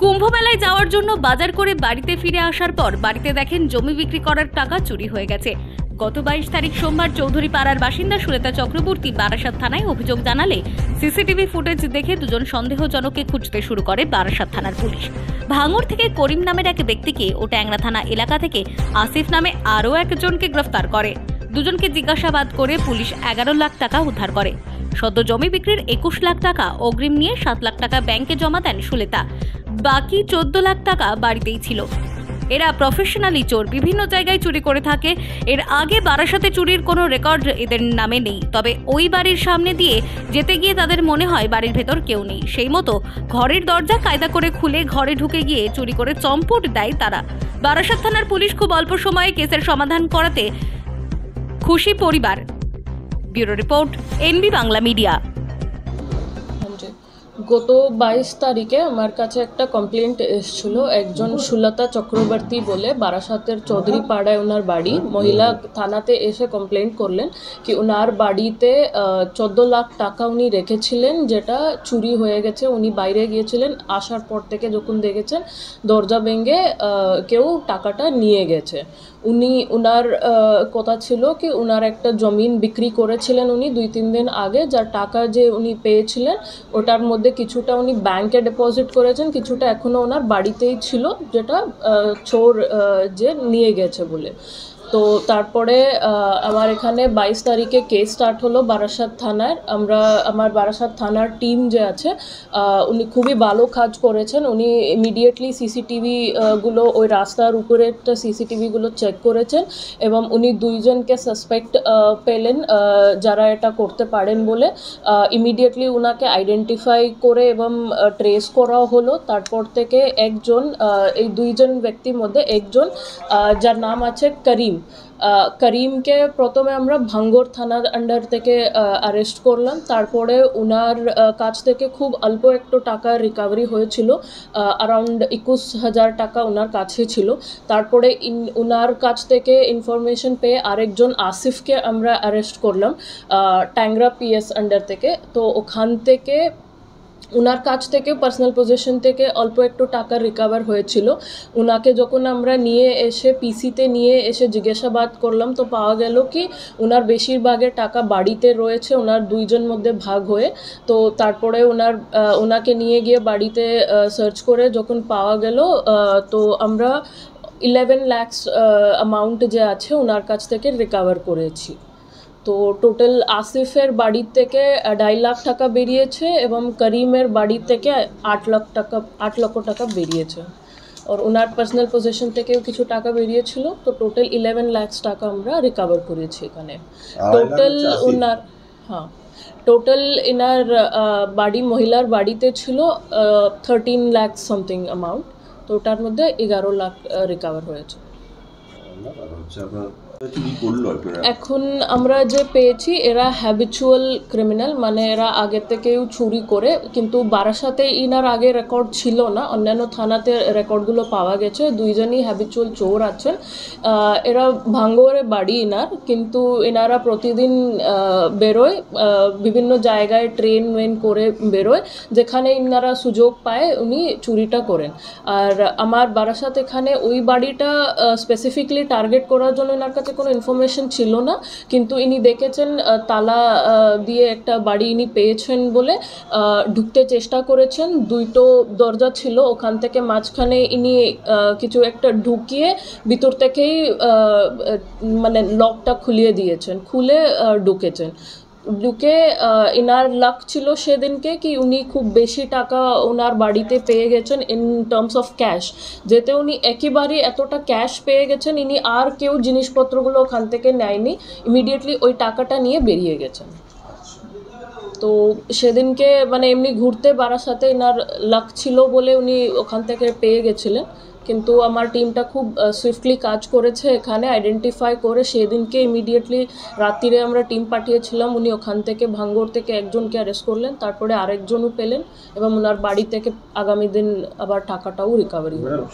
কুম্ভ মেলায় যাওয়ার জন্য বাজার করে বাড়িতে ফিরে আসার পর বাড়িতে দেখেন জমি বিক্রি করার টাকা চুরি হয়ে গেছে। গত 22 তারিখ সোমবার চৌধুরী পাড়ার বাসিন্দা সুলেতা চক্রবর্তী বারাসাত থানায় অভিযোগ জানালে সিসিটিভি ফুটেজ দেখে দুজন সন্দেহজনককে খুঁজতে শুরু করে বারাসাত থানার পুলিশ। ভাঙড় থেকে করিম নামের এক ব্যক্তিকে ও ট্যাংরা থানা এলাকা থেকে আসিফ নামে আরও একজনকে গ্রেফতার করে। দুজনকে জিজ্ঞাসাবাদ করে পুলিশ 11 লাখ টাকা উদ্ধার করে। সদ্য জমি বিক্রির 21 লাখ টাকা অগ্রিম নিয়ে 7 লাখ টাকা ব্যাংকে জমা দেন সুলেতা। বাকি 14 লাখ টাকা বাড়িতেই ছিল। এরা প্রফেশনালি চোর, বিভিন্ন জায়গায় চুরি করে থাকে। এর আগে বারাসাতে চুরির কোনো রেকর্ড এদের নামে নেই, তবে ওই বাড়ির সামনে দিয়ে যেতে গিয়ে তাদের মনে হয় বাড়ির ভেতর কেউ নেই। সেই মতো ঘরের দরজা কায়দা করে খুলে ঘরে ঢুকে গিয়ে চুরি করে চম্পট দেয় তারা। বারাসাত থানার পুলিশ খুব অল্প সময়ে কেসের সমাধান করাতে খুশি পরিবার। Bureau report, NB Bangla media. গত 22 তারিখে আমার কাছে একটা কমপ্লেন্ট এসেছিল। একজন সুলতা চক্রবর্তী বলে বারাসাতের চৌধুরী পাড়ায় ওনার বাড়ি, মহিলা থানাতে এসে কমপ্লেন্ট করলেন কি ওনার বাড়িতে 14 লাখ টাকা উনি রেখেছিলেন, যেটা চুরি হয়ে গেছে। উনি বাইরে গিয়েছিলেন, আসার পর থেকে যখন দেখেছেন দরজা ভেঙে কেউ টাকাটা নিয়ে গেছে। ওনার কথা ছিল কি ওনার একটা জমিন বিক্রি করেছিলেন উনি 2-3 দিন আগে, যার টাকা যে উনি পেয়েছিলেন ওটার মধ্যে কিছুটা উনি ব্যাংকে ডিপোজিট করেছেন, কিছুটা এখনও ওনার বাড়িতেই ছিল, যেটা চোর যে নিয়ে গেছে বলে। তো তারপরে আমার এখানে 22 তারিখে কেস স্টার্ট হলো বারাসাত থানার। আমার বারাসাত থানার টিম যে আছে উনি খুবই ভালো কাজ করেছেন। উনি ইমিডিয়েটলি সিসিটিভিগুলো, ওই রাস্তার উপরে একটা সিসিটিভিগুলো চেক করেছেন এবং উনি 2 জনকে সাসপেক্ট পেলেন যারা এটা করতে পারেন বলে। ইমিডিয়েটলি ওনাকে আইডেন্টিফাই করে এবং ট্রেস করা হলো। তারপর থেকে একজন, এই 2 জন ব্যক্তির মধ্যে একজন যার নাম আছে করিমকে প্রথমে আমরা ভাঙড় থানার আন্ডার থেকে অ্যারেস্ট করলাম। তারপরে ওনার কাছ থেকে খুব অল্প একটু টাকা রিকভারি হয়েছিল, অ্যারাউন্ড 21,000 টাকা ওনার কাছে ছিল। তারপরে ওনার কাছ থেকে ইনফরমেশন পেয়ে আরেকজন আসিফকে আমরা অ্যারেস্ট করলাম ট্যাংরা পিএস আন্ডার থেকে। তো ওখান থেকে ওনার কাছ থেকে পার্সোনাল পজিশন থেকে অল্প একটু টাকা রিকভার হয়েছিল। ওনাকে যখন আমরা নিয়ে এসে পিসিতে নিয়ে এসে জিজ্ঞাসাবাদ করলাম তো পাওয়া গেল কি ওনার বেশিরভাগের টাকা বাড়িতে রয়েছে, ওনার 2 জন মধ্যে ভাগ হয়ে। তো তারপরে ওনাকে নিয়ে গিয়ে বাড়িতে সার্চ করে যখন পাওয়া গেল তো আমরা 11 lakhs অ্যামাউন্ট যে আছে ওনার কাছ থেকে রিকভার করেছি। তো টোটাল আসিফের বাড়ি থেকে 2.5 লাখ টাকা বেরিয়েছে এবং করিমের বাড়ি থেকে 8 লক্ষ টাকা বেরিয়েছে। আর ওনার পার্সোনাল পজিশন থেকেও কিছু টাকা বেরিয়েছিল। তো টোটাল 11 lakhs টাকা আমরা রিকভার করেছি এখানে। টোটাল এনার বাড়ি, মহিলার বাড়িতে ছিল 13 lakhs সামথিং অ্যামাউন্ট। তো ওটার মধ্যে 11 লাখ রিকভার হয়েছে। এখন আমরা যে পেয়েছি এরা হ্যাবিচুয়াল ক্রিমিনাল, মানে এরা আগে থেকেও চুরি করে, কিন্তু বারাসাতে ইনার আগে রেকর্ড ছিল না, অন্যান্য থানাতে রেকর্ডগুলো পাওয়া গেছে। 2 জনই হ্যাবিচুয়াল চোর আছেন। এরা ভাঙড়ে বাড়ি ইনার, কিন্তু এনারা প্রতিদিন বেরোয়, বিভিন্ন জায়গায় ট্রেন করে বেরোয়, যেখানে ইনারা সুযোগ পায় উনি চুরিটা করেন। আর আমার বারাসাত এখানে ওই বাড়িটা স্পেসিফিকলি টার্গেট করার জন্য এনার কাছে কোনো ইনফরমেশন ছিল না, কিন্তু ইনি দেখেছেন তালা দিয়ে একটা বাড়ি ইনি পেয়েছেন বলে ঢুকতে চেষ্টা করেছেন। 2টো দরজা ছিল, ওখান থেকে মাঝখানে ইনি কিছু একটা ঢুকিয়ে ভিতর থেকেই মানে লকটা খুলিয়ে দিয়েছেন, খুলে ঢুকে ইনার লাক ছিল সেদিনকে কি উনি খুব বেশি টাকা ওনার বাড়িতে পেয়ে গেছেন ইন টার্মস অফ ক্যাশ। যেতে উনি একেবারে এতটা ক্যাশ পেয়ে গেছেন, ইনি আর কেউ জিনিসপত্রগুলো ওখান থেকে নেয়নি, ইমিডিয়েটলি ওই টাকাটা নিয়ে বেরিয়ে গেছেন। তো সেদিনকে মানে এমনি ঘুরতে বারাসাতে ইনার লাক ছিল বলে উনি ওখান থেকে পেয়ে গেছিলেন, কিন্তু আমার টিমটা খুব সুইফটলি কাজ করেছে এখানে আইডেন্টিফাই করে। সেদিনকে ইমিডিয়েটলি রাত্রিরে আমরা টিম পাঠিয়েছিলাম, উনি ওখান থেকে ভাঙড় থেকে একজনকে অ্যারেস্ট করলেন, তারপরে আরেকজনও পেলেন এবং ওনার বাড়ি থেকে আগামী দিন আবার টাকাটাও রিকভারি হলো।